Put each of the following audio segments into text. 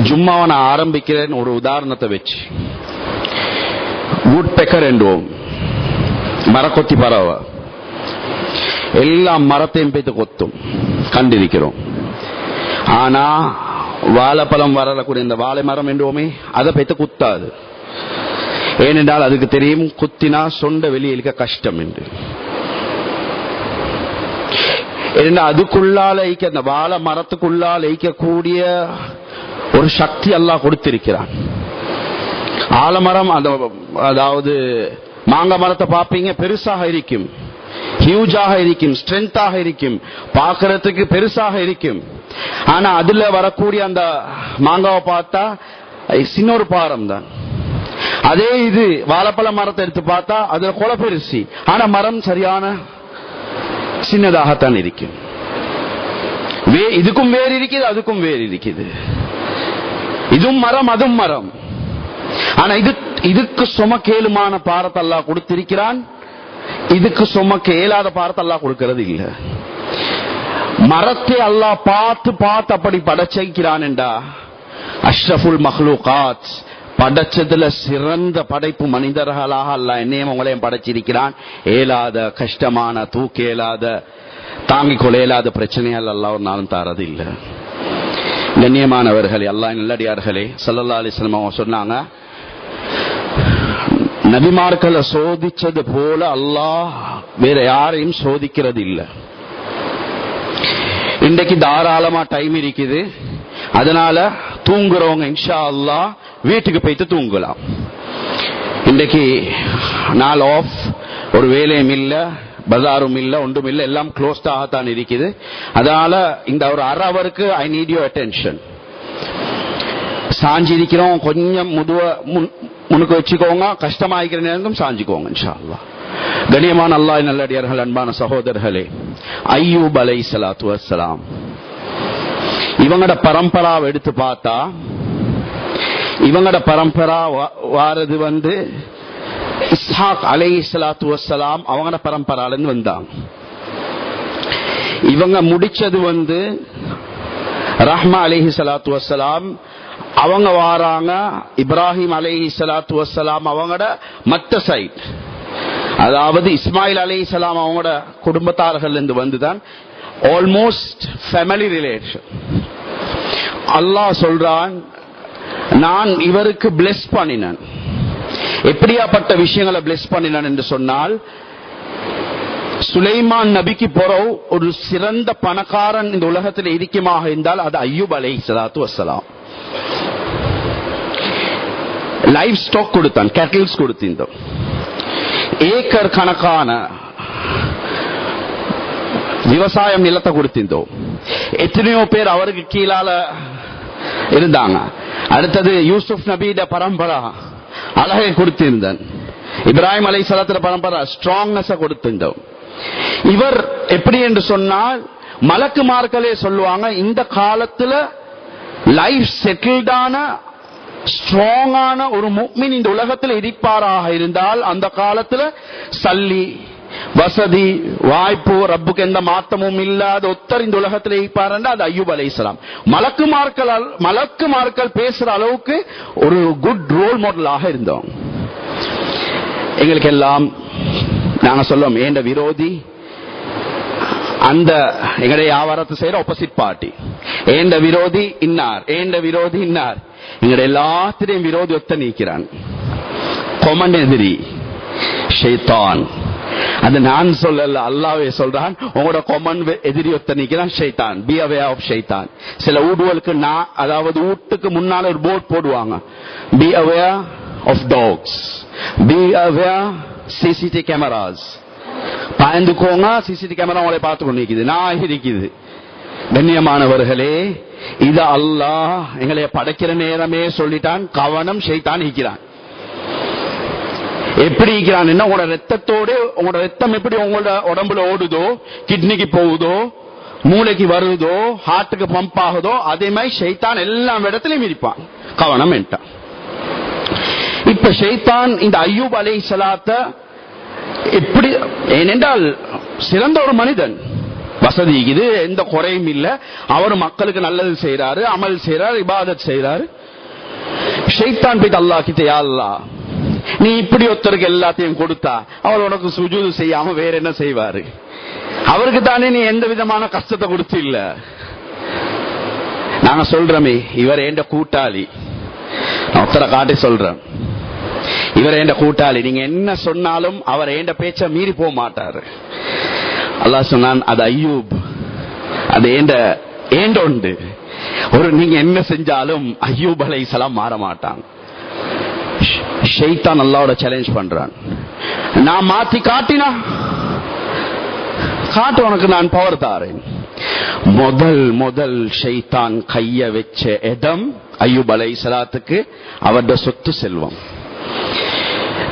ஜும்மாவை நான் ஆரம்பிக்கிறேன் ஒரு உதாரணத்தை வச்சு. வுட் பெக்கர் என்றுவோம், மரக்கொத்தி பறவை எல்லா மரத்தையும் போய்த்து கொத்தும், கண்டிருக்கிறோம். ஆனா வாழைப்பழம் வரக்கூடிய இந்த வாழை மரம் என்றுவோமே அதை போய்த்து குத்தாது. ஏனென்றால் அதுக்கு தெரியும் குத்தினா சொண்ட வெளியே இழுக்க கஷ்டம் என்று. அதுக்குள்ளால அந்த வாழை மரத்துக்குள்ளால் ஈக்கக்கூடிய ஒரு சக்தி அல்லாஹ் கொடுத்திருக்கிறான். ஆலமரம் அதாவது மாங்காய் மரத்தை பார்ப்பீங்க, பெருசாக இருக்கும், ஹியூஜாக இருக்கும், ஸ்ட்ரென்த்தாக இருக்கும், பார்க்கறதுக்கு பெருசாக இருக்கும். ஆனா அதுல வரக்கூடிய அந்த மாங்காவை பார்த்தா சின்ன ஒரு பாரம் தான். அதே இது வாழைப்பழ மரத்தை எடுத்து பார்த்தா அதுல கொலை பெருசி, ஆனா மரம் சரியான சின்னதாகத்தான் இருக்கும். இதுக்கும் வேறு இருக்குது, அதுக்கும் வேறு இருக்குது. இதுவும் மரம், அதுவும் மரம். ஆனா இதுக்கு சுமக்கேலுமான பாரத்தை அல்லாஹ் கொடுத்திருக்கிறான், இதுக்கு சுமக்க இயலாத பாரத்தை அல்லாஹ் கொடுக்கிறது இல்ல. மரத்தை அல்லாஹ் பார்த்து பார்த்து அப்படி படைச்சிருக்கிறான் என்றா, அஷ்ரஃபுல் மஹ்லூகாத், படைச்சதுல சிறந்த படைப்பு மனிதர்களாக அல்லாஹ் என்னையும் உங்களையும் படைச்சிருக்கிறான். ஏலாத கஷ்டமான தூக்க இயலாத தாங்கிக் கொள்ள இயலாத பிரச்சனைகள் அல்லாஹ் ஒரு நாளும் தாரது இல்ல. கண்ணியமானவர்களே, அல்லாஹ் நல்லடியார்களே, ஸல்லல்லாஹு அலைஹி வஸல்லம் அவங்க சொன்னாங்க, நபிமார்களை சோதிச்சது போல அல்லாஹ் வேற யாரையும் சோதிக்கிறது இல்ல. இன்றைக்கு தாராளமா டைம் இருக்குது, அதனால தூங்குறவங்க இன்ஷா அல்லாஹ் வீட்டுக்கு போயிட்டு தூங்கலாம். இன்றைக்கு நாள் ஆஃப், ஒரு வேலையும் இல்ல, பஜாரும் இல்ல, ஒன்றும் இல்ல, எல்லாம் க்ளோஸ்டாகத்தான் இருக்குது. அதனால இந்த ஒரு அரை அவருக்கு ஐ நீட் யூ அட்டென்ஷன். சாஞ்சி இருக்கிறோம், கொஞ்சம் முதுவ முன்னுக்கு வச்சுக்கோங்க, கஷ்டமாகிக்கிற நேரம் சாஞ்சிக்கோங்க இன்ஷா அல்லாஹ். கண்ணியமான அல்லாஹ் நல்லடியார்கள், அன்பான சகோதரர்களே, அய்யூப் அலைஹிஸ்ஸலாத்து வஸ்ஸலாம் இவங்கட பரம்பராவை எடுத்து பார்த்தா, இவங்கட பரம்பரா வாரது இஸ்ஹாக் அலைஹிஸ்ஸலாத்து வஸ்ஸலாம் அவங்கட பரம்பரால இருந்து வந்தாங்க. இவங்க முடிச்சது ரஹ்மா அலைஹிஸ்ஸலாத்து வஸ்ஸலாம், அவங்க வாராங்க இப்ராஹிம் அலைஹிஸ்ஸலாத்து வஸ்ஸலாம் அவங்கட மத்த சைட், அதாவது இஸ்மாயில் அலைஹிஸ்ஸலாம் அவங்களோட குடும்பத்தார்கள் இருந்து வந்துதான், ஆல்மோஸ்ட் ஃபேமிலி ரிலேஷன். அல்லாஹ் சொல்றான், நான் இவருக்கு பிளெஸ் பண்ணினேன். எப்படியாப்பட்ட விஷயங்களை பிளெஸ் பண்ணினான் என்று சொன்னால், சுலைமான் நபிக்கு பிறகு ஒரு சிறந்த பணக்காரன் இந்த உலகத்தில் இருக்குமாக இருந்தால் அது அய்யூப் அலைஹிஸ்ஸலாத்து வஸ்ஸலாம். லைஃப் ஸ்டாக் கொடுத்தான், கேட்டில்ஸ் கொடுத்திருந்தோம், ஏக்கர் கணக்கான விவசாயம் நிலத்தை கொடுத்திருந்தோம். எத்தனையோ பேர் அவருக்கு கீழால இருந்தாங்க. அடுத்தது யூசுப் நபியோட பரம்பரா அழகை கொடுத்திருந்தான், இப்ராஹிம் அலைஹிஸ்ஸலாத்து பரம்பரா ஸ்ட்ராங்னஸ் கொடுத்திருந்தோம். இவர் எப்படி என்று சொன்னால், மலக்குமார்களே சொல்லுவாங்க, இந்த காலத்துல லைஃப் செட்டில்டான ஸ்ட்ராங்கான ஒரு முஃமின் இந்த உலகத்தில் இருப்பாராக இருந்தால், அந்த காலத்துல சல்லி வசதி வாய்ப்பு ரப்புக்கு எந்த மாற்றமும் இல்லாத ஒத்தர் இந்த உலகத்தில் இருப்பார், அது அய்யூப் அலைஹிஸ்ஸலாம். மலக்குமார்கள் பேசுற அளவுக்கு ஒரு குட் ரோல் மாடலாக இருந்தோம். எங்களுக்கு எல்லாம் நாங்க சொல்லுவோம், ஏண்ட விரோதி அந்த எங்களுடைய வியாபாரத்தை செய்யற ஆப்போசிட் பார்ட்டி, ஏண்ட விரோதி இன்னார், ஏண்ட விரோதி இன்னார். எங்களுடைய எல்லாத்திலையும் விரோதி ஒத்த நீக்கிறான், கொமன் எதிரி ஷைத்தான். அது நான் சொல்லல, அல்லாஹ்வே சொல்றான், உங்களோட கொமன் எதிரி ஒத்த நீக்கிறான் ஷைத்தான். பி அவேர் ஆஃப் ஷைத்தான். சில ஊடுகளுக்கு அதாவது வீட்டுக்கு முன்னால ஒரு போர்ட் போடுவாங்க, be aware of dogs, be aware CCTV cameras. பயந்துக்கோங்க, சிசிடிவி கேமரா உங்களை பார்த்து கொண்டு இருக்குது, நான் இருக்குது. கண்ணியமானவர்களே, இது அல்லாஹ் எங்களை படைக்கிற நேரமே சொல்லிட்டான், கவனம் ஷைத்தான் இருக்கிறான். எப்படி இருக்கிறான், உங்களோட ரத்தத்தோடு, உங்களோட ரத்தம் எப்படி உங்களோட உடம்புல ஓடுதோ, கிட்னிக்கு போகுதோ, மூளைக்கு வருதோ, ஹார்ட்டுக்கு பம்ப் ஆகுதோ, அதே மாதிரி ஷைத்தான் எல்லா இடத்திலையும் இருப்பான், கவனம் என்றான். இப்ப ஷைத்தான் இந்த அய்யூப் அலைஹிஸ்ஸலாத்த எப்படி, ஏனென்றால் சிறந்த ஒரு மனிதன், வசதி இது, எந்த குறையும் இல்ல. அவர் மக்களுக்கு நல்லது செய்யறாரு, அமல் செய்யறாரு, இபாதத் செய்யறாரு. ஷைத்தான் போய் அல்லாஹ் கிட்ட, யா அல்லாஹ் நீ இப்படி ஒருத்தருக்கு எல்லாத்தையும் கொடுத்தா அவர் உனக்கு சுஜூது செய்யாம வேற என்ன செய்வாரு? அவருக்கு தானே நீ எந்த விதமான கஷ்டத்தை கொடுத்து இல்ல. நாங்க சொல்றோமே இவர் என்ற கூட்டாளி, நான் ஒருத்தரை காட்டி சொல்றேன், இவர் என்ற கூட்டாளி, நீங்க என்ன சொன்னாலும் அவர் என்ற பேச்ச மீறி போக மாட்டாரு. அல்லாஹ் சொன்னான், அது அய்யூப், அது ஏண்ட உண்டு. ஒரு நீங்க என்ன செஞ்சாலும் அய்யூப் அலைஹிஸ்ஸலாம் மாற மாட்டாங்க. ஷைத்தான் அல்லாஹ்வோட சேலஞ்ச் பண்றான், நான் மாத்தி காட்டினா காட்டு, உனக்கு நான் பவர் தாரேன். முதல் ஷைத்தான் கைய வச்ச இடம் அய்யூப் அலைஹிஸ்ஸலாத்துக்கு அவருடைய சொத்து செல்வம்.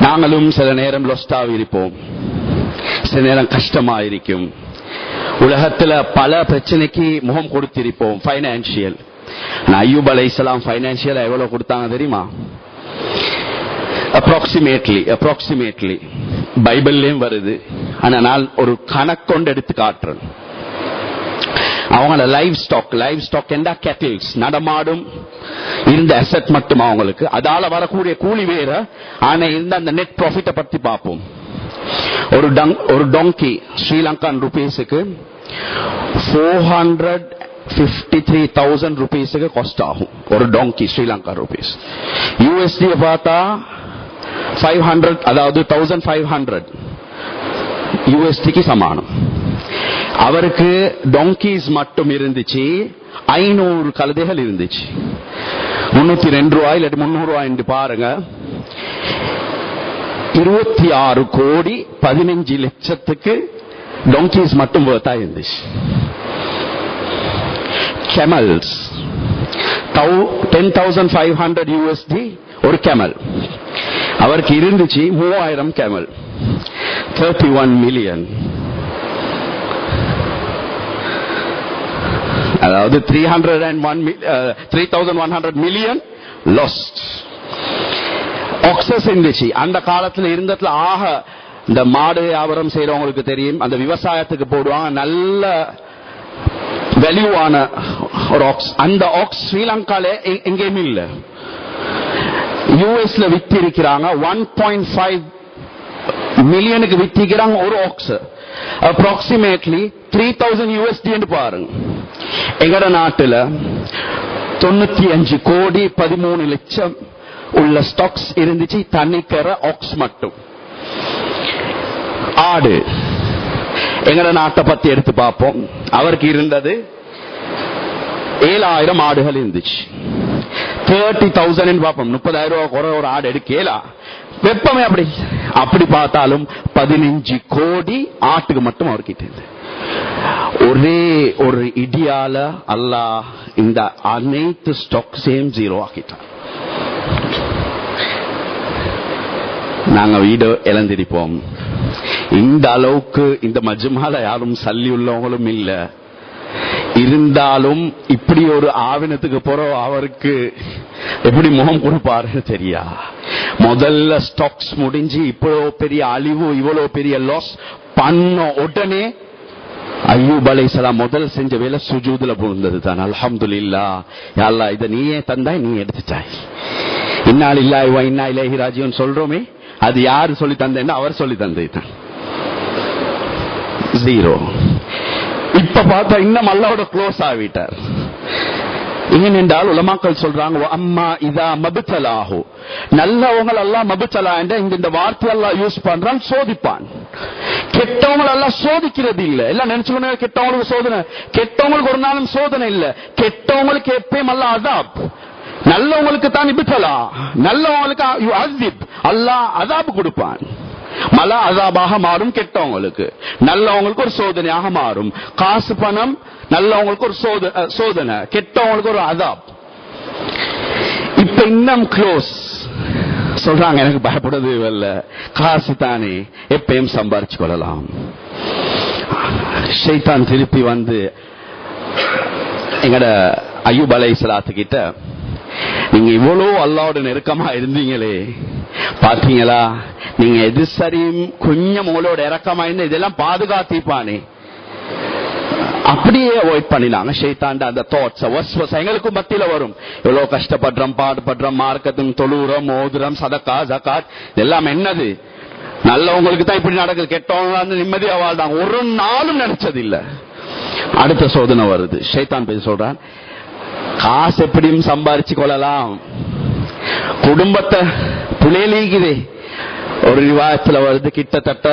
நாங்களும் சில நேரம் லொஸ்டாக இருப்போம், சில நேரம் கஷ்டமா இருக்கும், உலகத்துல பல பிரச்சனைக்கு முகம் கொடுத்திருப்போம். பைனான்சியல், அய்யூப் அலைஹிஸ்ஸலாம் பைனான்சியல் எவ்வளவு கொடுத்தாங்க தெரியுமா? அப்ராக்சிமேட்லி பைபிள்லயும் வருது. ஆனா நான் ஒரு கணக்கொண்டு எடுத்து காட்டுறேன். அவங்க லைவ் ஸ்டாக் என்ற கேட்டில்ஸ், நடமாடும் இருந்த அசெட் மட்டும் அவங்களுக்கு, அதால வரக்கூடிய கூலி வேற. ஆனா இருந்த அந்த நெட் ப்ராஃபிட்ட பத்தி பார்ப்போம். ஒரு டொங்கி ஸ்ரீலங்கன் ருபீஸுக்கு 453,000 ருபீஸுக்கு காஸ்ட் ஆகும். ஒரு டொங்கி ஸ்ரீலங்கன் ருபீஸ். யூஎஸ்டி பார்த்தா 500, அதாவது 1500 யூஎஸ்டிக்கு சமானம். அவருக்கு டொங்கீஸ் மட்டும் இருந்துச்சு, 500 கழுதைகள் இருந்துச்சு. 302 ரூபாய் இல்லாட்டி 300 ரூபாய் என்று பாருங்க. 26 கோடி 15 லட்சத்துக்கு டொங்கீஸ் மட்டும் வேர்த்தா இருந்துச்சு. கெமல்ஸ் 10,500 யூஎஸ்டி ஒரு கெமல். அவருக்கு இருந்துச்சு 3000 கெமல், 31 மில்லியன். அதாவது 3,100 மில்லியன் லாஸ்ட். ஆக்சஸ் இருந்துச்சு அந்த காலத்துல இருந்ததுல. ஆக இந்த மாடு வியாபாரம் செய்யறவங்களுக்கு தெரியும், அந்த விவசாயத்துக்கு போடுவாங்க நல்ல வேல்யூவான ஒரு ஆக்ஸ். அந்த ஆக்ஸ் ஸ்ரீலங்கால எங்கேயுமே இல்ல. யூஎஸ்ல வித்து இருக்கிறாங்க 1.5 மில்லியனுக்கு வித்திக்கிறாங்க ஒரு ஆக்ஸ். அப்ராக்சிமேட்லி 3000 யூஎஸ்டி என்று பாருங்க. எங்கட நாட்டுல 95 கோடி 13 லட்சம் உள்ள ஸ்டாக்ஸ் இருந்துச்சு, தனிக்கர ஆக்ஸ் மட்டும். ஆடு எங்கட நாட்டை பத்தி எடுத்து பார்ப்போம். அவருக்கு இருந்தது 7,000 ஆடுகள் இருந்துச்சு. 30,000 பார்ப்போம், 30,000 ரூபாய் குறை ஒரு ஆடு எடுக்கலா. வெப்பமே அப்படி பார்த்தாலும் 15 கோடி ஆட்டுக்கு மட்டும் அவர்கிட்ட இருந்து. ஒரே ஒரு இடியால அல்லாஹ் இந்த அனைத்து ஸ்டாக்ஸையும் ஜீரோ ஆக்கிட்டான். நாங்க வீடு இழந்திருப்போம். இந்த அளவுக்கு இந்த மஜ்மால யாரும் சல்லி உள்ளவங்களும் இல்ல. இருந்தாலும் இப்படி ஒரு ஆவினத்துக்கு போற அவருக்கு எப்படி முகம் கொடுப்பாரு தெரியா? முதல்ல ஸ்டாக்ஸ் முடிஞ்சு இவ்வளவு பெரிய அழிவு, இவ்வளவு பெரிய லாஸ் பண்ண உடனே அய்யூப் அலைஹிஸ்ஸலாம் முதல் செஞ்ச வேலை சுஜூதுல விழுந்தது தான். அல்ஹம்துலில்லாஹ், யா அல்லாஹ் இத நீயே தந்தாய், நீ எடுத்துட்டாய். இன்னா லில்லாஹி வ இன்னா இலைஹி ராஜிஊன் சொல்றோமே, அது யாரு சொல்லி தந்தேன்னா அவர் சொல்லி தந்தான். ஜீரோ. இப்ப பார்த்தா இன்னும் அல்லாஹ்வோட க்ளோஸ் ஆகிட்டார். ஏனென்றால் உலமாக்கள் சொல்றாங்க, அம்மா இதா மபுத்தலாஹு, நல்லவங்க அல்லாஹ் மபுத்தலா என்ற இந்த வார்த்தை அல்லாஹ் யூஸ் பண்றான், சோதிப்பான். கெட்டவங்க அல்லாஹ் சோதிக்கிறது இல்ல. எல்லாம் நினைச்சுக்கணும் கெட்டவங்களுக்கு சோதனை. கெட்டவங்களுக்கு ஒரு நாளும் சோதனை இல்ல. கெட்டவங்களுக்கு எப்பயும் அல்லாஹ் அஸாப், நல்லவங்களுக்கு தான் இப்தலா. நல்லவங்களுக்கு யுஅஸிப், அல்லாஹ் அஸாப் கொடுப்பான். மலா அஸாபாக மாறும் கெட்டவங்களுக்கு, நல்லவங்களுக்கு ஒரு சோதனையாக மாறும். காசு பணம் நல்லவங்களுக்கு ஒரு சோதனை, கெட்டவங்களுக்கு ஒரு அஸாப். இப்ப இன்னும் க்ளோஸ் சொல்றாங்க, எனக்கு பயப்படுறது இல்ல, காசு தானே எப்பயும் சம்பாரிச்சு கொள்ளலாம். ஷைத்தான் திருப்பி வந்து எங்கட அய்யூப் அலைஹிஸ்ஸலாத்து கிட்ட, நீங்க இவ்வளவு அல்லாஹ்வோட நெருக்கமா இருந்தீங்களே, பாத்தீங்களா நீங்க எது சரியும் கொஞ்சம் உங்களோட இறக்கமா இருந்து இதெல்லாம் பாதுகாத்திப்பானே. அப்படியே அவாய்ட் பண்ணினாங்க. ஷைத்தாண்ட அந்த தாட்ஸ் வஸ்வஸ் எங்களுக்கும் மத்தியில வரும். எவ்வளவு கஷ்டப்படுறோம், பாடுபடுறோம், மார்க்கத்தும் தொழுறோம், ஓதுறோம், சதக்கா ஜகாத் எல்லாம் என்னது நல்லவங்களுக்கு தான் இப்படி நடக்குது, கெட்டவங்க நிம்மதியா வாழ்ந்தாங்க, ஒரு நாளும் நினைச்சது இல்ல. அடுத்த சோதனை வருது. ஷைத்தான் போய் சொல்றான், காசு எப்படியும் சம்பாரிச்சு கொள்ளலாம், குடும்பத்தை புலையிலே. ஒரு ரிவாயத்துல வருது கிட்டத்தட்ட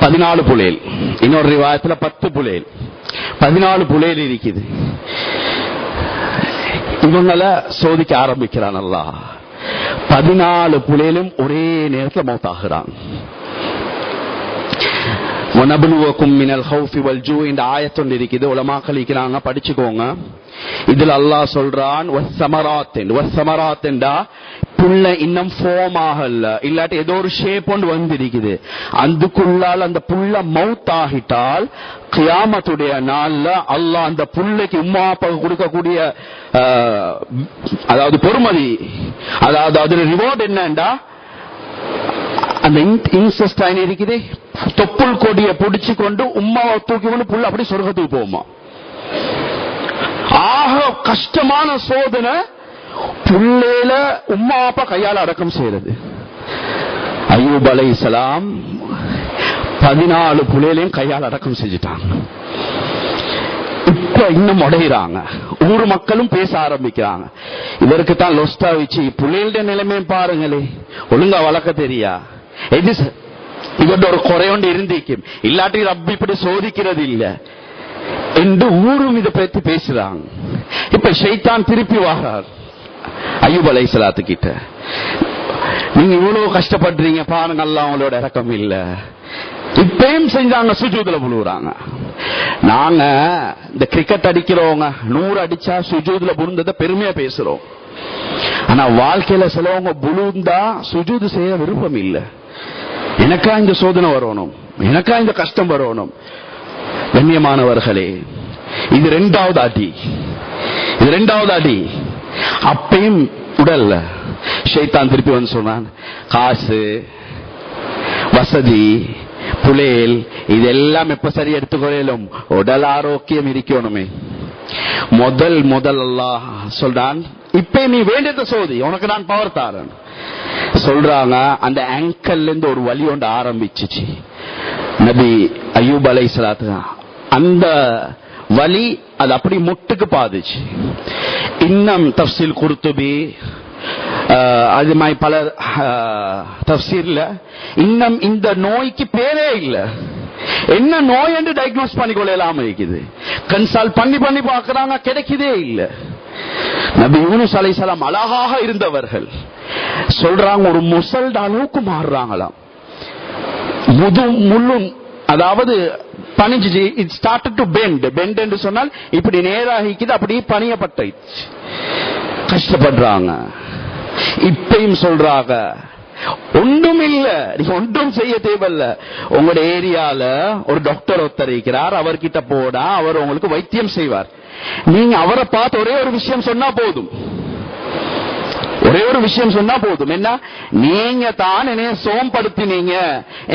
14 புலையல், இன்னொரு ரிவாயத்துல 10 புலையல், 14 புலையல் இருக்குது. இவங்களை சோதிக்க ஆரம்பிக்கிறான் அல்லாஹ். 14 புலையிலும் ஒரே நேரத்தில் மௌத்தாகிறான். வனபுலுவக்கும் மினல் ஹௌஃபி வல் ஜூ இந்த ஆயத்தொண்டு இருக்குது. உலமாக்கள் இருக்கிறாங்க, படிச்சுக்கோங்க. இதுல அல்லாஹ் சொல்றான் வஸ்ஸமராத்தின்டா புல்ல இன்னும் ஃபார்ம் ஆகல, இல்லாட்டி ஏதோ ஒரு ஷேப் ஒன்று வந்திருக்குது. அதுக்குள்ளால் அந்த புல்ல மவுத் ஆகிட்டால் கியாமத்துடைய நாள்ல அல்லாஹ் அந்த புல்லைக்கு உம்மா அப்பா கொடுக்கக்கூடிய அதாவது பொறுமதி, அதாவது அதுல ரிவார்ட் என்னண்டா அந்த இன்செஸ்ட் இருக்குது, தொப்புள் கொடியை பிடிச்சு கொண்டு உம்மாவை தூக்கி கொண்டு புல்ல அப்படி சொர்க்கத்துக்கு போகுமா. ஆக கஷ்டமான சோதனை புல்லேல உம்மா அப்பா கையால் அடக்கம் செய்யறது. அய்யூப் அலைஹிஸ்ஸலாம் 14 புல்லையும் கையால் அடக்கம் செஞ்சுட்டாங்க. இப்ப இன்னும் உடையிறாங்க. ஊர் மக்களும் பேச ஆரம்பிக்கிறாங்க, இதற்கு தான் லொஸ்டா வச்சு புல்லையோட நிலைமை பாருங்களே, ஒழுங்கா வளர்க்க தெரியா, இவரோட ஒரு குறையோண்டு இருந்திக்கும், இல்லாட்டி ரப்பி இப்படி சோதிக்கிறது இல்ல என்று ஊரும் இதை பற்றி பேசுறாங்க. இப்ப ஷைத்தான் திருப்பி வாரார் அய்யூப் அலைஹிஸ்ஸலாத்து கிட்ட, நீங்க இவ்வளவு கஷ்டப்படுறீங்க பாருங்க, அல்லாஹ் அவங்களோட இரக்கம் இல்ல. இப்பயும் செஞ்சாங்க, சுஜூதுல புழுறாங்க. நாங்க இந்த கிரிக்கெட் அடிக்கிறவங்க 100 அடிச்சா சுஜூதுல புழுந்தத பெருமையா பேசுறோம். ஆனா வாழ்க்கையில சிலவங்க புழுந்தா சுஜூது செய்ய விருப்பம் இல்ல. எனக்கா இந்த சோதனை வரணும், எனக்கா இந்த கஷ்டம் வரணும். கண்ணியமானவர்களே, இது 2வது அடி, இது 2வது அடி. அப்பயும் உடல்ல ஷைத்தான் திருப்பி வந்து சொன்னான், காசு வசதி புலேல் இதெல்லாம் எப்ப சரி எடுத்துக்கொள்ளும், உடல் ஆரோக்கியம் இருக்கணுமே. முதல் அல்லாஹ் சொல்றான், இப்ப நீ வேண்டியத சோதி, உனக்கு நான் பவர் தாரன் சொல்றாங்க. அந்த ஆங்கல்ல இருந்து ஒரு வலி ஒன்று ஆரம்பிச்சிச்சு நபி அய்யூப் அலைஹிஸ்ஸலாத்து. அந்த வலி அது அப்படி முட்டுக்கு பாதுச்சு. இன்னும் தஃப்சீல் குர்துபி அது மாதிரி பல தஃப்சீர்ல இன்னும் இந்த நோய்க்கு பேரே இல்லை, என்ன நோய் என்று டயக்னோஸ் பண்ணிக்கொள்ளலாம் இருக்குது. கன்சல்ட் பண்ணி பார்க்கறாங்க, கிடைக்கதே இல்லை. நபி யூனுஸ் அலைஹிஸ்ஸலாம் அழகாக இருந்தவர்கள் சொல்றாங்க, ஒரு முசல்ட அளவுக்கு மாறுறாங்களாம். முள்ளும் அதாவது பனிஞ்சிச்சு, இட் ஸ்டார்டட் டு பெண்ட் என்று சொன்னால் இப்படி நேராகிக்குது, அப்படி பணியப்பட்டு கஷ்டப்படுறாங்க. இப்பயும் சொல்றாங்க, ஒன்றும் இல்ல, நீங்க ஒன்றும் செய்ய தேவையில்ல. உங்களோட ஏரியால ஒரு டாக்டர் ஒருத்தர் இருக்கிறார், அவர்கிட்ட போனா அவர் உங்களுக்கு வைத்தியம் செய்வார். நீங்க அவரை பார்த்து ஒரே ஒரு விஷயம் சொன்னா போதும், ஒரே ஒரு விஷயம் சொன்னா போதும். என்ன, நீங்க தான் என்னைய சோம்படுத்தினீங்க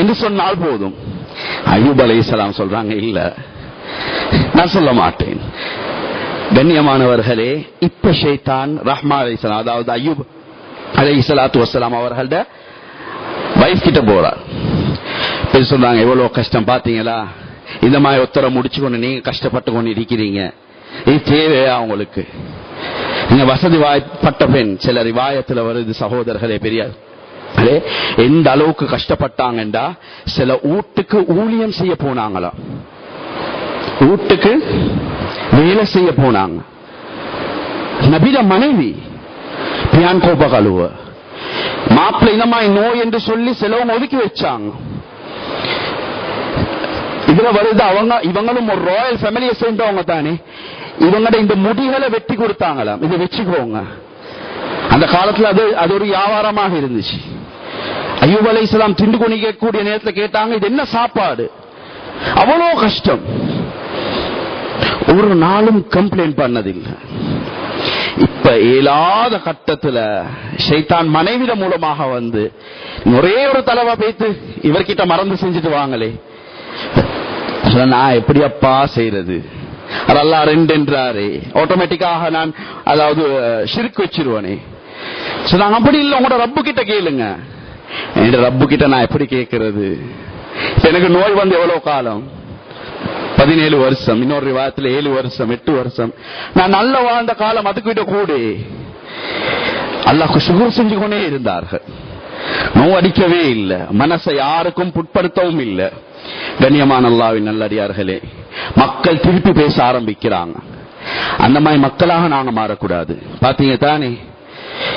என்று சொன்னால் போதும். அய்யூப் அலைஹிஸ்ஸலாம் சொல்றாங்க, இல்ல நான் சொல்ல மாட்டேன். கண்ணியமானவர்களே, இப்ப ஷைத்தான் ரஹ்மான் அலைஹிஸ்ஸலாம், அதாவது அய்யூப் அலைஹிஸ்ஸலாத்து வஸ்ஸலாம் அவர்களோட வைஃப் கிட்ட போறார். பேச சொல்றாங்க, எவ்வளவு கஷ்டம் பாத்தீங்களா, இந்த மாதிரி ஒத்தரை முடிச்சு கொண்டு நீங்க கஷ்டப்பட்டு கொண்டு இருக்கிறீங்க, இது தேவையா உங்களுக்கு? நீங்க வசதி வாய்ப்பட்ட பெண். சில ரிவாயத்துல வருது சகோதரர்களே, பெரிய எந்த அளவுக்கு கஷ்டப்பட்டாங்கண்டா, சில வீட்டுக்கு ஊழியம் செய்ய போனாங்களாம், வீட்டுக்கு வேலை செய்ய போனாங்க. நபில மனைவி பியான் கோப கழுவ, மாப்பிள்ளை இந்த மாதிரி நோய் என்று சொல்லி சிலவங்க ஒதுக்கி வச்சாங்க. இதுல வருது, இவங்களும் ஒரு ராயல் ஃபேமிலியை சேர்ந்தவங்க தானே, இவங்கட இந்த முடிகளை வெட்டி கொடுத்தாங்களாம், இதை வச்சுக்கோங்க. அந்த காலத்துல அது ஒரு வியாபாரமாக இருந்துச்சு. அய்யூப் அலைஹிஸ்ஸலாம் திண்டு குனிக்கக்கூடிய நேரத்தில் கேட்டாங்க, இது என்ன சாப்பாடு, அவ்வளோ கஷ்டம். ஒரு நாளும் கம்ப்ளைண்ட் பண்ணதில்லை. இப்ப இயலாத கட்டத்துல ஷைத்தான் மனைவிட மூலமாக வந்து, ஒரே ஒரு தலைவா பேத்து இவர்கிட்ட மறந்து செஞ்சுட்டு வாங்களே, நான் எப்படி அப்பா செய்யறது? அல்லாஹ் ரெண்டு என்றாரே, ஆட்டோமேட்டிக்காக நான் அதாவது ஷிர்க் வச்சிருவானே. சொன்னாங்க அப்படி இல்லை, உங்களோட ரப்பு கிட்ட கேளுங்க. என் ரப்பு கிட்ட நான் எப்படி கேட்கறது? எனக்கு நோய் வந்து எவ்வளவு காலம்? 17 வருஷம், இன்னொரு விவாதத்தில் 7 வருஷம் 8 வருஷம். நான் நல்ல வாழ்ந்த காலம் அதுக்கிட்ட கூட அல்லாஹ்க்கு சுகர் செஞ்சு கொண்டே இருந்தார்கள். நோய் அடிக்கவே இல்லை, மனசை யாருக்கும் புட்படுத்தவும் இல்லை. கண்ணியமான அல்லாஹ்வின் நல்லடியார்களே, மக்கள் திருப்பி பேச ஆரம்பிக்கிறாங்க. அந்த மாதிரி மக்களாக நாங்க மாறக்கூடாது. பாத்தீங்க தானே,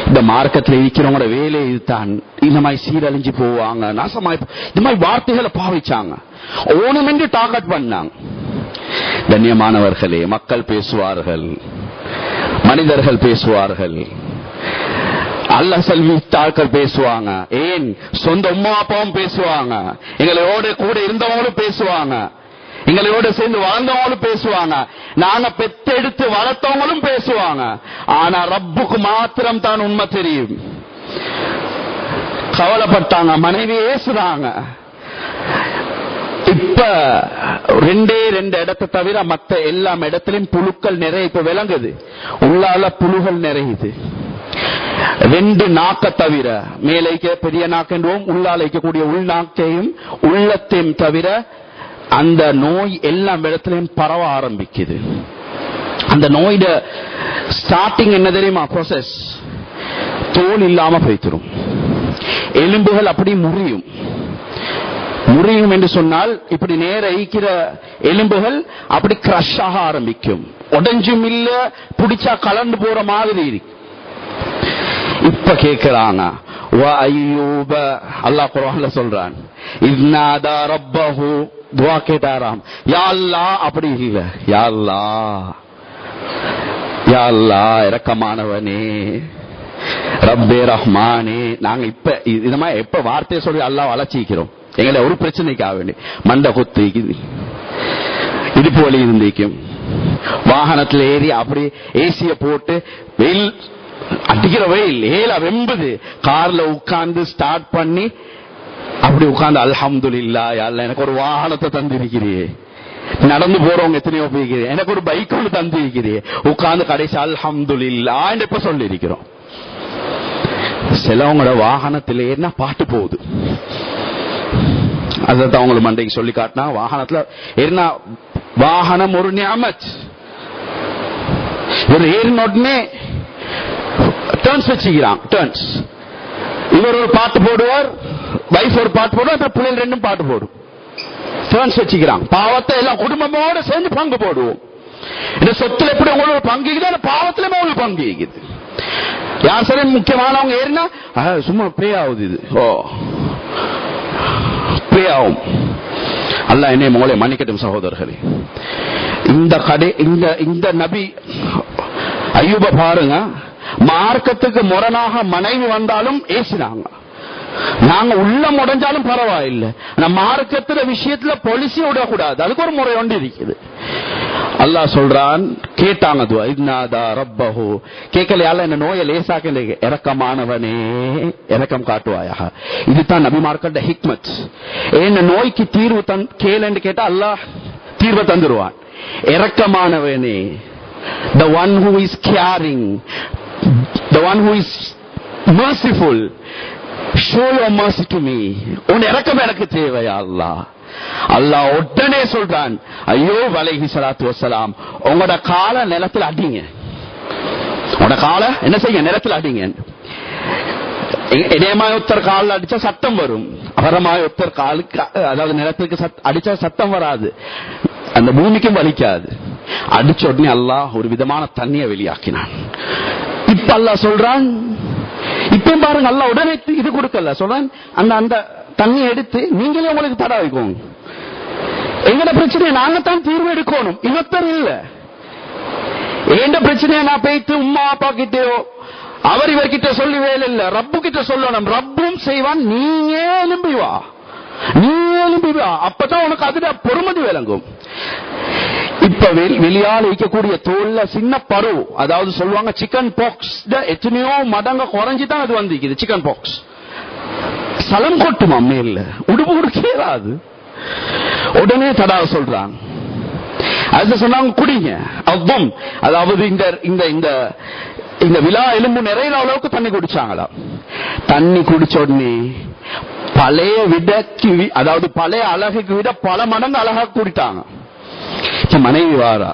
இந்த மார்க்கத்தில் இருக்கிறவங்களோட வேலை இதுதான். இந்த மாதிரி சீரழிஞ்சு போவாங்க, நாசமாய் இந்த மாதிரி வார்த்தைகளை பாவிச்சாங்க, ஓணுமென்று டார்கெட் பண்ணாங்க. கண்ணியமானவர்களே, மக்கள் பேசுவார்கள், மனிதர்கள் பேசுவார்கள், அல்லாஹ் செல்வித்தாக்கள் பேசுவாங்க, ஏன் சொந்த உம்மா அப்பாவும் பேசுவாங்க, எங்களோட கூட இருந்தவங்களும் பேசுவாங்க, எங்களோட சேர்ந்து வாழ்ந்தவங்களும் பேசுவாங்க, நாங்க பெத்தெடுத்து வளர்த்தவங்களும் பேசுவாங்க. ஆனா ரப்புக்கு மாத்திரம் தான் உண்மை தெரியும். கவலைப்பட்டாங்க, மனைவி ஏசுறாங்க. இப்ப 2 இடத்தை தவிர மற்ற எல்லா இடத்திலும் புழுக்கள் நிறைய இப்ப விளங்குது. உள்ளால புழுகள் நிறையுது. 2 நாக்க தவிர, மேலைக்க பெரிய நாக்கென்றும் உள்ளால இருக்கக்கூடிய உள்நாக்கையும் உள்ளத்தையும் தவிர அந்த நோய் எல்லா இடத்திலையும் பரவ ஆரம்பிக்குது. அந்த நோயோட ஸ்டார்டிங் என்ன தெரியுமா? ப்ரோசஸ். தோல் இல்லாம போய்த்திரும், எலும்புகள் அப்படி முறியும். முறியும் என்று சொன்னால் இப்படி நேர ஈக்கிற எலும்புகள் அப்படி கிரஷ் ஆக ஆரம்பிக்கும். உடஞ்சும் இல்ல, பிடிச்சா கலந்து போற மாதிரி இருக்கு. இப்ப கேட்கிறாங்க, அல்லாஹ் குர்ஆன்ல சொல்றான், இன்னாதா ரப்பஹு, துஆ கேட்டாராம், யா அல்லாஹ். அப்படி இல்ல, யா அல்லாஹ், யா அல்லாஹ் இரக்கமானவனே, ரப்பே ரஹ்மானே. நாங்க இப்ப இந்த மாதிரி எப்ப வார்த்தையை சொல்லி அல்லாஹ் அழைச்சிக்கிறோம். எங்களை ஒரு பிரச்சனைக்காக வேண்டி மண்டை கொத்திக்குது, இடுப்பு வலி இருந்திக்கும், வாகனத்தில் ஏறி அப்படி ஏசிய போட்டு வெயில் அடிக்கிற வெயில் ஏல வெம்புது, கார்ல உட்கார்ந்து ஸ்டார்ட் பண்ணி அப்படி உட்கார்ந்து அல்ஹம்துலில்லாஹ் யா அல்லாஹ் எனக்கு ஒரு வாகனத்தை தந்திருக்கிறீ, நடந்து போறவங்க எத்தனையோ போய்க்கிறேன், எனக்கு ஒரு பைக் ஒன்று தந்திருக்கிறீ, உட்கார்ந்து கடைசி அல்ஹம்துலில்லாஹ் இப்ப சொல்லி இருக்கிறோம். சிலவங்களோட வாகனத்தில் ஏறினா பாட்டு போகுது. அதான் அவங்களை மண்டைக்கு சொல்லி காட்டினா, வாகனத்துல ஏறினா வாகனம் ஒரு நியாமத். ஒரு ஏறின உடனே டர்ன்ஸ் வச்சுக்கிறான், டர்ன்ஸ். இவர் ஒரு பாட்டு போடுவார், வைஃப் ஒரு பாட்டு போடுவார், அப்புறம் பிள்ளைகள் 2 பாட்டு போடும். டர்ன்ஸ் வச்சுக்கிறான். பாவத்தை எல்லாம் குடும்பமோட சேர்ந்து பங்கு போடுவோம். இந்த சொத்துல எப்படி உங்களோட பங்கு இருக்குது, அந்த பாவத்திலுமே உங்களுக்கு பங்கு இருக்குது. யார் சரி முக்கியமானவங்க ஏறினா சும்மா ப்ரே ஆகுது, இது ப்ரே ஆகும். அல்லாஹ் என்னை மோளை மன்னிக்கட்டும் சகோதரர்களே. இந்த நபி அய்யூப பாருங்க, மார்க்கத்துக்கு முரணாக மனைவி வந்தாலும் ஏசினாங்க. நாங்க உள்ள முடைஞ்சாலும் பரவாயில்லை, நம்ம மார்க்கத்துல விஷயத்துல பொலிசி விடக்கூடாது, அதுக்கு ஒரு முறை ஒன்று இருக்குது. அல்லாஹ் சொல்றான், கேட்டாங்க துஆ, இன்னாதா ரப்பஹு, கேட்கலையால என்ன நோயை லேசாக்க, இரக்கமானவனே இரக்கம் காட்டுவாயாக. இதுதான் நபிமார்களோட ஹிக்மத். என்ன நோய்க்கு தீர்வு கேளுன்னு கேட்டா அல்லாஹ் தீர்வை தந்துருவான். இரக்கமானவனே, the one who is caring, the one who is merciful, show your mercy to me. உன் இரக்கம் எனக்கு தேவையா அல்லாஹ். அல்லாஹ் உடனே சொல்றான், அய்யூப் அலைஹிஸ்ஸலாத்து வஸ்ஸலாம், உங்களோட கால நிலத்தில் அடிங்க, உங்களோட கால என்ன செய்ய நிலத்தில் அடிங்க. இடையமாயொத்தர் காலில் அடிச்சா சத்தம் வரும், அபரமாயொத்தர் காலுக்கு அதாவது நிலத்துக்கு அடிச்சா சத்தம் வராது, அந்த பூமிக்கும் வலிக்காது. அடிச்ச உடனே அல்லாஹ் ஒரு விதமான தண்ணியை வெளியாக்கினான். இப்ப அல்லாஹ் சொல்றான், இப்ப பாருங்க, அல்லாஹ் உடனே இது கொடுக்கல, சொல்றான் அந்த தண்ணி எடுத்து நீங்களே உங்களுக்கு தடை வைக்கோங்க. எங்கட பிரச்சனையை நாங்கத்தான் தீர்வு எடுக்கணும், இவத்தர் இல்ல. எந்த பிரச்சனையை நான் போயிட்டு உம்மா அப்பா கிட்டயோ அவர் இவர்கிட்ட சொல்லி வேலை இல்ல, ரப்பு கிட்ட சொல்லணும். ரப்பும் செய்வான், நீயே எழும்பி வா, நீயே எழும்பி வா, அப்பதான் உனக்கு அதுல பொறுமதி விளங்கும். இப்ப வெளியால் வைக்கக்கூடிய தோல்ல சின்ன பரு, அதாவது சொல்லுவாங்க சிக்கன் பாக்ஸ் எத்தனையோ மடங்க குறைஞ்சுதான் அது வந்து சிக்கன் பாக்ஸ். சலம் கொட்டுமா மேல, உடுப்பு உடுக்கேறாது. உடனே தடா சொல்றாங்க. அது சொன்னாங்க குடிங்க. அவ்வம் அதாவது இந்த விழா எலும்பு நிறைய அளவுக்கு தண்ணி குடிச்சாங்களா. தண்ணி குடிச்ச உடனே பழைய விடக்கு, அதாவது பழைய அழகுக்கு விட பல மடங்கு அழகா கூடிட்டாங்க. மனைவி வாரா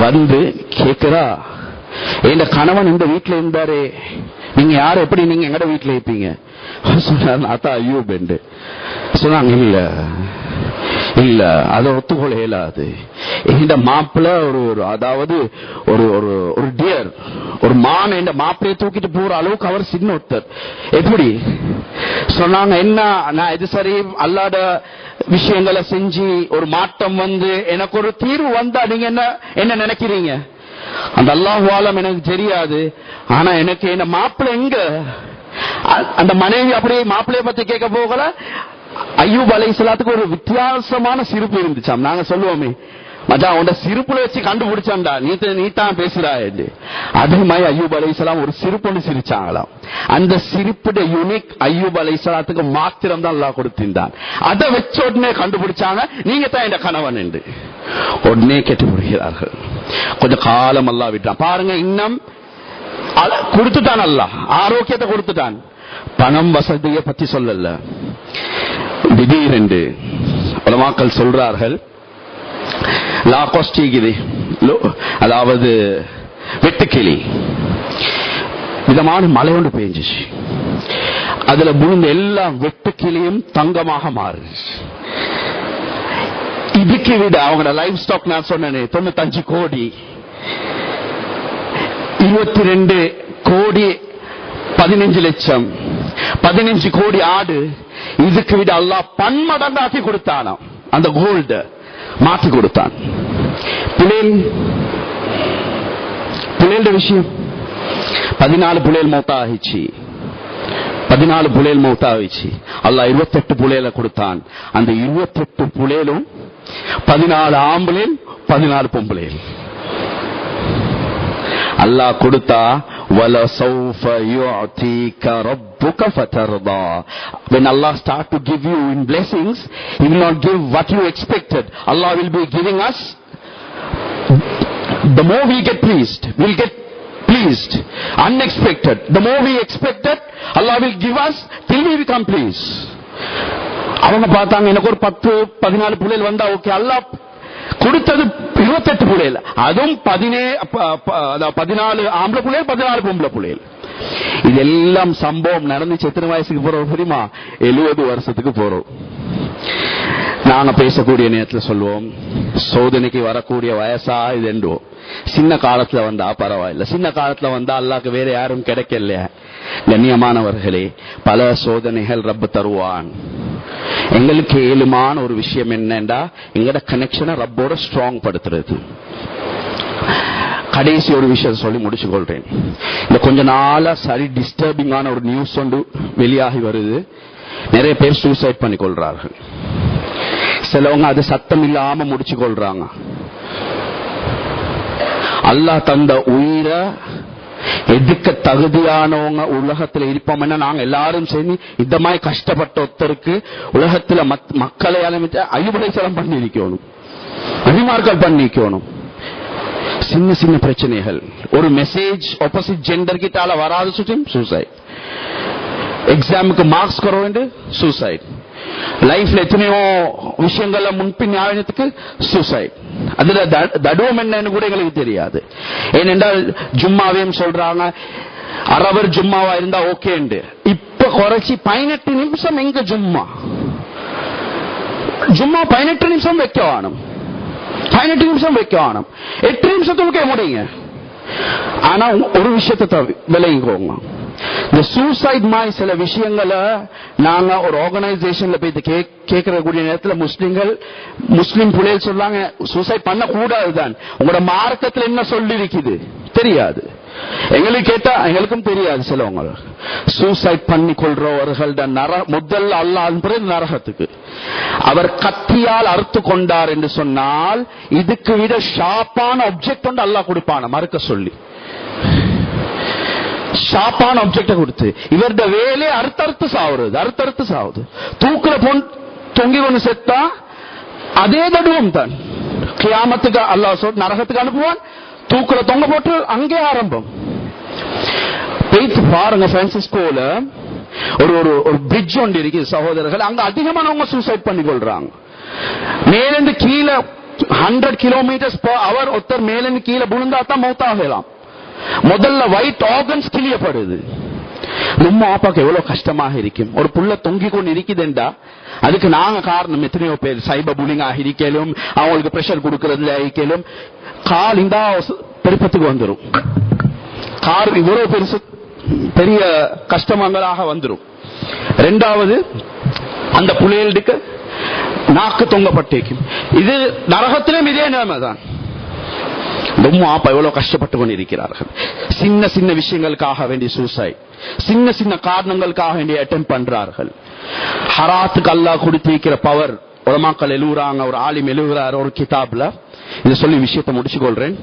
வந்து கேக்குறா, என் கணவன் இந்த வீட்டுல இருந்தாரு, நீங்க யாரு, எப்படி நீங்க எங்கட வீட்டுல இருப்பீங்க? சொன்னார் அத்தா ஐயூப் என்று சொன்னாங்க. இல்ல அதை ஒத்துக்கொள்ள இயலாது. இந்த மாப்பிள்ள ஒரு அதாவது ஒரு டியர், ஒரு மான் இந்த மாப்பிளைய தூக்கிட்டு போற அளவுக்கு அவர் சின்ன ஒருத்தர். எப்படி சொன்னாங்க? என்ன நான் இது சரி அல்லாத விஷயங்களை செஞ்சு ஒரு மாற்றம் வந்து எனக்கு ஒரு தீர்வு வந்தா நீங்க என்ன நினைக்கிறீங்க? அந்த அல்லாஹ்வாலம் எனக்கு தெரியாது. ஆனா எனக்கு என்ன மாப்பிள்ளை எங்க? அந்த மனைவி அப்படியே மாப்பிள்ளைய பத்தி கேட்க போகல. அய்யூப் அலைஹிஸ்ஸலாத்துக்கு ஒரு வித்தியாசமான சிரிப்பு இருந்துச்சாம். நாங்க சொல்லுவோமே, மச்சான் உண்ட சிரிப்புல வச்சு கண்டுபிடிச்சான்டா, நீ தான் பேசுறா. அதே மாதிரி அய்யூப் அலைஹிஸ்ஸலாம் ஒரு சிரிப்பு சிரிச்சாங்களாம். அந்த சிரிப்புடைய யூனிக் அய்யூப் அலைஹிஸ்ஸலாத்துக்கு மாத்திரம் தான் அல்லாஹ் கொடுத்திருந்தான். அதை வச்ச உடனே கண்டுபிடிச்சாங்க, நீங்க தான் என் கணவன் என்று. உடனே கெட்டுப்படுகிறார்கள். கொஞ்சம் காலம் அல்லாஹ் விட்டான். பாருங்க, இன்னும் கொடுத்துட்டான் அல்லாஹ், ஆரோக்கியத்தை கொடுத்துட்டான். பணம் வசதியை பத்தி சொல்லல. திடீரென்று உலமாக்கள் சொல்றார்கள், லாகோஸ்டிகிரி, அதாவது வெட்டுக்கிளி விதமான மழை ஒன்று பெஞ்சிச்சு. அதுல விழுந்த எல்லாம் வெட்டுக்கிளியும் தங்கமாக மாறுச்சு. இதுக்கு விட அவங்களோட லைஃப் ஸ்டாக் நான் சொன்னேன் 95 கோடி, 22 கோடி 15 லட்சம், 15 கோடி ஆடு. இதுக்கு விட அல்லாஹ் பன்மடங்காக்கி கொடுத்தானா. அந்த கோல்ட மாற்றி கொடுத்தான். புலேல் விஷயம் 14 புலேல் மௌத்தாகிச்சு. 14 புலேல் மௌத்தாகிச்சு. அல்லாஹ் 28 புலேல கொடுத்தான். அந்த 28 புலேலும் 14 ஆம்புலேல் 14 பொம்புலேல். அல்லாஹ் கொடுத்தா وَلَسَوْفَ يُعْتِيكَ رَبُّكَ فَتَرْضَى. When Allah start to give you in blessings, He will not give what you expected. Allah will be giving us. The more we get pleased, we'll get pleased. Unexpected. The more we expected, Allah will give us till we become pleased. அவங்க பார்த்தாங்க, எனக்கு ஒரு 10-14 புள்ளைகள் வந்தா okay. அல்லாஹ் கொடுத்தது 28 புள்ளைகள். அதுவும் 14 ஆம்பளை புள்ளைகள், 14 பொம்பளை புள்ளைகள். இதெல்லாம் சம்பவம் நடந்துச்சு. எத்தனை வயசுக்கு போறோம் தெரியுமா? 70 வருஷத்துக்கு போறோம். நாங்க பேசக்கூடிய நேரத்தில் சொல்லுவோம், சோதனைக்கு வரக்கூடிய வயசா இது என்றுவோம். சின்ன காலத்துல வந்தா பரவாயில்ல, சின்ன காலத்துல வந்தா அல்லாஹ்க்கு வேற யாரும் கிடைக்கல. கண்ணியமானவர்களே, பல சோதனைகள் ரப்பு தருவான். எங்களுக்கு ஏழுமான ஒரு விஷயம் என்னண்டா, எங்கட கனெக்ஷனை ரப்போட ஸ்ட்ராங் படுத்துறது. கடைசி ஒரு விஷயம் சொல்லி முடிச்சு கொள்றேன். இந்த கொஞ்ச நாளா சரி டிஸ்டர்பிங்கான ஒரு நியூஸ் ஒன்று வெளியாகி வருது. நிறைய பேர் சூசைட் பண்ணி கொள்றார்கள். சிலவங்க அது சத்தம் இல்லாம முடிச்சு கொள்றாங்க. அல்லாஹ் தந்த உயிரை எதுக்க தகுதியானவங்க உலகத்துல இருப்போம்னா நாங்க எல்லாரும் சேர்ந்து இந்த மாதிரி கஷ்டப்பட்ட ஒருத்தருக்கு உலகத்துல மக்களை அய்யூப் அலைஹிஸ்ஸலாம் பண்ணிருக்கணும், அடிமார்கள் பண்ணிக்கணும். சின்ன சின்ன பிரச்சனைகள், ஒரு மெசேஜ் ஆப்போசிட் ஜெண்டர் கிட்டால வராது சுற்றும் சூசைட், எக்ஸாமுக்கு மார்க்ஸ் குறை வேண்டு சூசைட், லைஃப்ல எத்தனையோ விஷயங்கள்ல முன்பின் ஞாபகத்துக்கு சூசைட். அதுல தடுவம் என்னன்னு கூட எங்களுக்கு தெரியாது. ஏனென்றால் ஜும்மாவையும் சொல்றாங்க, அரவர் ஜும்மாவா இருந்தா ஓகே. இப்ப குறைச்சி 18 நிமிஷம் எங்க ஜும்மா 18 நிமிஷம் வைக்க வேணும், 18 நிமிஷம் வைக்க வேணும், 8 நிமிஷத்துக்கு முடியுங்க. ஆனா ஒரு விஷயத்தை விளையுங்க, இந்த சூசைட் மாதிரி சில விஷயங்களை நாங்க ஒரு ஆர்கனைசேஷன்ல போய் கேட்கக்கூடிய நேரத்தில் முஸ்லிம் புள்ளைகள் சொல்றாங்க சூசைட் பண்ண கூடாதுதான். உங்களோட மார்க்கத்தில் என்ன சொல்லி இருக்குது தெரியாது, எங்களுக்கு கேட்டா எங்களுக்கும் தெரியாது. சிலவங்க சூசைட் பண்ணி கொள்றவர்கள்ட முதல் அல்லாஹ் நரகத்துக்கு அவர் கத்தியால் அறுத்து கொண்டார் என்று சொன்னால் இதுக்கு விட ஷார்ப்பான ஆப்ஜெக்ட் ஒன்று அல்லாஹ் கொடுப்பான மறுக்க சொல்லி, ஷார்ப்பான ஆப்ஜெக்ட கொடுத்து இவருடைய வேலையை அறுத்தறுத்து சாவுறது. தூக்குல தொங்கி கொண்டு செத்தா அதே தடுவம் தான் கியாமத்துக்கு அல்லாஹ் நரகத்துக்கு அனுப்புவான், தூக்குல தொங்க போட்டு அங்கே ஆரம்பம். போயிட்டு பாருங்க, பிரான்சிஸ்கோல ஒரு ஒரு பிரிட்ஜ் ஒன்று இருக்கு சகோதரர்கள், அங்க அதிகமானவங்க சூசைட் பண்ணி கொள்றாங்க. மேலிருந்து கீழே 100 km/h ஒருத்தர் மேலிருந்து கீழே விழுந்தா தான் மௌத்தாகலாம். முதல்ல வைட் ஆர்கன்ஸ் கிளியப்படுது. நம்ம ஆப்பாக்கு எவ்வளவு கஷ்டமாக இருக்கும். ஒரு புள்ள தொங்கி கொண்டு இருக்குதுண்டா அதுக்கு நாங்க காரணம். எத்தனையோ பேர் சைபர் புல்லிங் ஆகிருக்கலும், அவங்களுக்கு பிரஷர் கொடுக்கறதுல ஆகிக்கலும், கால் இந்த பெருப்பத்துக்கு வந்துடும். கார் இவ்வளவு பெருசு பெரிய கஷ்டமங்களாக வந்துடும். ரெண்டாவது அந்த புள்ளைகளுக்கு நாக்கு தொங்கப்பட்டிருக்கும். இது நரகத்திலும் இதே நிலைமை தான். ரொம்ப ஆப்பா எவ்வளவு கஷ்டப்பட்டு கொண்டு இருக்கிறார்கள். சின்ன சின்ன விஷயங்களுக்காக வேண்டிய சூசைட், சின்ன சின்ன காரணங்களுக்காக வேண்டிய அட்டெம்ப்ட் பண்றார்கள். ஹராத்துக்கு அல்லாஹ் கொடுத்திருக்கிற பவர் உலமாக்கள் எழுதுறாங்க. ஒரு ஆலிம் எழுதுறாரு ஒரு கிதாப்ல. இதை சொல்லி விஷயத்தை முடிச்சு கொள்றேன்.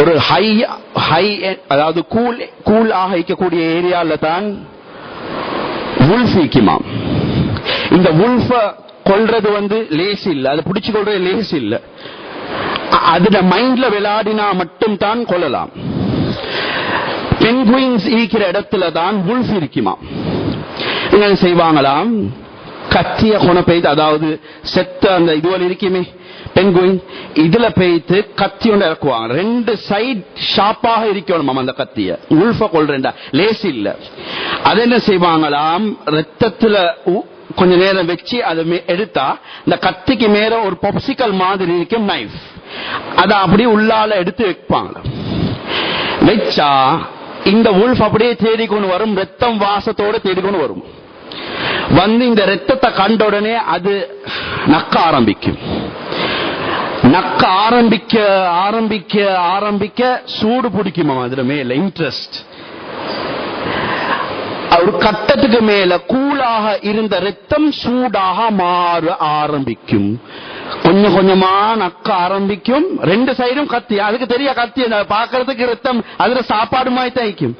ஒரு ஹை அதாவது கூல் ஆக இருக்கக்கூடிய ஏரியால தான் வுல்ஃப் இருக்குமாம். இந்த வுல்ஃப கொல்றது லேஸ் இல்ல, அதை பிடிச்சு கொள்றது லேஸ் இல்ல. அதுல மைண்ட்ல விளையாடினா மட்டும் தான் கொள்ளலாம். பென்குயின்ஸ் இருக்கிற இடத்துல தான் வுல்ஃப் இருக்குமா. என்ன செய்வாங்களாம், கத்திய கொண பெய்து, அதாவது செத்த அந்த இதுவரை இருக்குமே பென்குயின், இதுல பெய்து கத்தி ஒன்று இறக்குவாங்க. 2 சைட் ஷார்ப்பாக இருக்கணும் அந்த கத்திய. வுல்ஃப கொள்றா லேஸ் இல்ல. அது என்ன செய்வாங்களாம், ரத்தத்துல கொஞ்ச நேரம் வச்சு அதை எடுத்தா இந்த கத்திக்கு மேல ஒரு பொப்சிக்கல் மாதிரி இருக்கும் நைஃப், அத அப்படியே உள்ளால எடுத்து வைப்பாங்க. வச்சா இந்த வுல்ஃப் அப்படியே தேடிக்கொண்டு வரும், ரத்தம் வாசத்தோட தேடிக்கொண்டு வரும். இந்த ரத்தத்தை கண்ட உடனே அது நக்க ஆரம்பிக்கும். நக்க ஆரம்பிக்க ஆரம்பிக்க ஆரம்பிக்க சூடு பிடிக்குமா அதுல மேல இன்ட்ரெஸ்ட். ஒரு கட்டத்துக்கு மேல கூலாக இருந்த ரத்தம் சூடாக மாற ஆரம்பிக்கும். கொஞ்சம் கொஞ்சமா நக்க ஆரம்பிக்கும். 2 சைடும் கத்தி, அதுக்கு தெரிய கத்தி பாக்குறதுக்கு ரத்தம் அதுல சாப்பாடு மாதிரி தைக்கும்.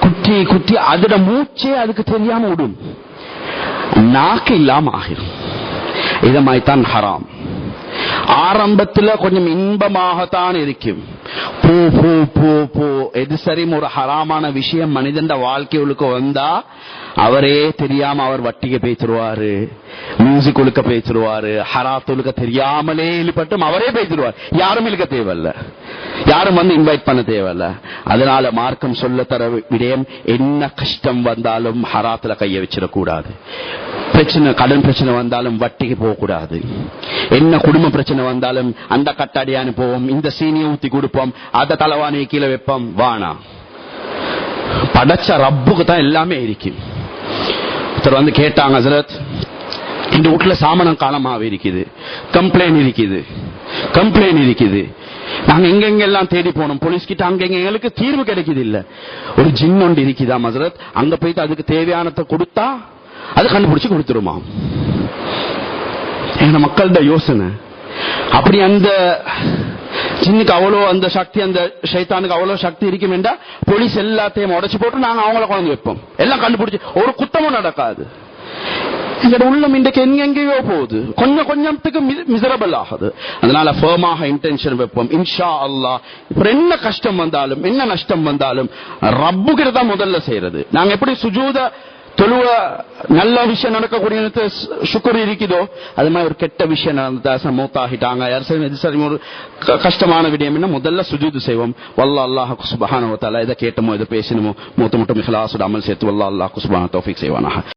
குத்தி குத்தி அதுல மூச்சே அதுக்கு தெரியாம விடும், நாக்கு இல்லாம ஆகிரும். இத மாதிரிதான் ஹராம். ஆரம்பத்துல கொஞ்சம் இன்பமாகத்தான் இருக்கும். போ போ போ போ எது சரி ஒரு ஹராமான விஷயம் மனிதன் வாழ்க்கையுக்கு வந்தா அவரே தெரியாம அவர் வட்டிக்கு பேசிடுவாரு, மியூசிக் ஒழுக்க பேசிடுவாரு, ஹராத் ஒழுக்க தெரியாமலே ஈடுபட்டும் அவரே பேசிடுவார். யாரும் இழுக்க தேவையில்ல, யாரும் இன்வைட் பண்ண தேவையில்ல. அதனால மார்க்கம் சொல்ல தர விடயம், என்ன கஷ்டம் வந்தாலும் ஹராத்துல கைய வச்சிடக்கூடாது. பிரச்சனை, கடன் பிரச்சனை வந்தாலும் வட்டிக்கு போக கூடாது. என்ன குடும்ப பிரச்சனை வந்தாலும் அந்த கட்டாடியானு போவோம், இந்த சீனியை ஊத்தி கொடுப்போம், அத தலைவாணியை கீழே வைப்போம். வானா படைச்ச ரப்புக்கு தான் எல்லாமே இருக்கு. ஒருத்தர் கேட்டாங்க, ஹஸரத் இந்த வீட்டுல சாமனம் காலமாக இருக்குது, கம்ப்ளைண்ட் இருக்குது, நாங்க எங்கெங்கெல்லாம் தேடி போனோம் போலீஸ் கிட்ட, அங்க எங்களுக்கு தீர்வு கிடைக்குது இல்ல. ஒரு ஜின் ஒன்று இருக்குதா ஹஸரத், அங்க போயிட்டு அதுக்கு தேவையானதை கொடுத்தா அது கண்டுபிடிச்சு கொடுத்துருமா. எங்க மக்களோட யோசனை அப்படி. அந்த ஜின்னுக்கு அவ்வளோ அந்த சக்தி, அந்த ஷைத்தானுக்கு அவ்வளவு சக்தி இருக்கும் என்றா போலீஸ் எல்லாத்தையும் உடைச்சு போட்டு நாங்க அவங்கள குழந்தை வைப்போம், எல்லாம் கண்டுபிடிச்சு ஒரு குத்தமும் நடக்காது. எங்களோட உள்ளம் இன்றைக்கு எங்கெங்கேயோ போகுது, கொஞ்சம் கொஞ்சத்துக்கு மிசரபிள் ஆகுது. அதனால ஃபர்மாக இன்டென்ஷன் வைப்போம். இன்ஷா அல்லாஹ் என்ன கஷ்டம் வந்தாலும் என்ன நஷ்டம் வந்தாலும் ரப்பு கிட்ட தான் முதல்ல செய்யறது. நாங்க எப்படி சுஜூத தொழுவ நல்ல விஷயம் நடக்கக்கூடிய சுக்குர் இருக்குதோ, அது மாதிரி ஒரு கெட்ட விஷயம் நடந்தா மௌத்தாகிட்டாங்க, ஒரு கஷ்டமான விடயம் என்ன முதல்ல சுஜூது செய்வோம். வல்லா அல்லாஹ் சுப்ஹானஹு வ தஆலா இதை கேட்டமோ இதை பேசணுமோ மூத்த மட்டும் இஹ்லாஸோட அமல் சேர்த்து வல்லா அல்லாஹ் சுப்ஹானஹு தௌஃபீக் செய்வானாக.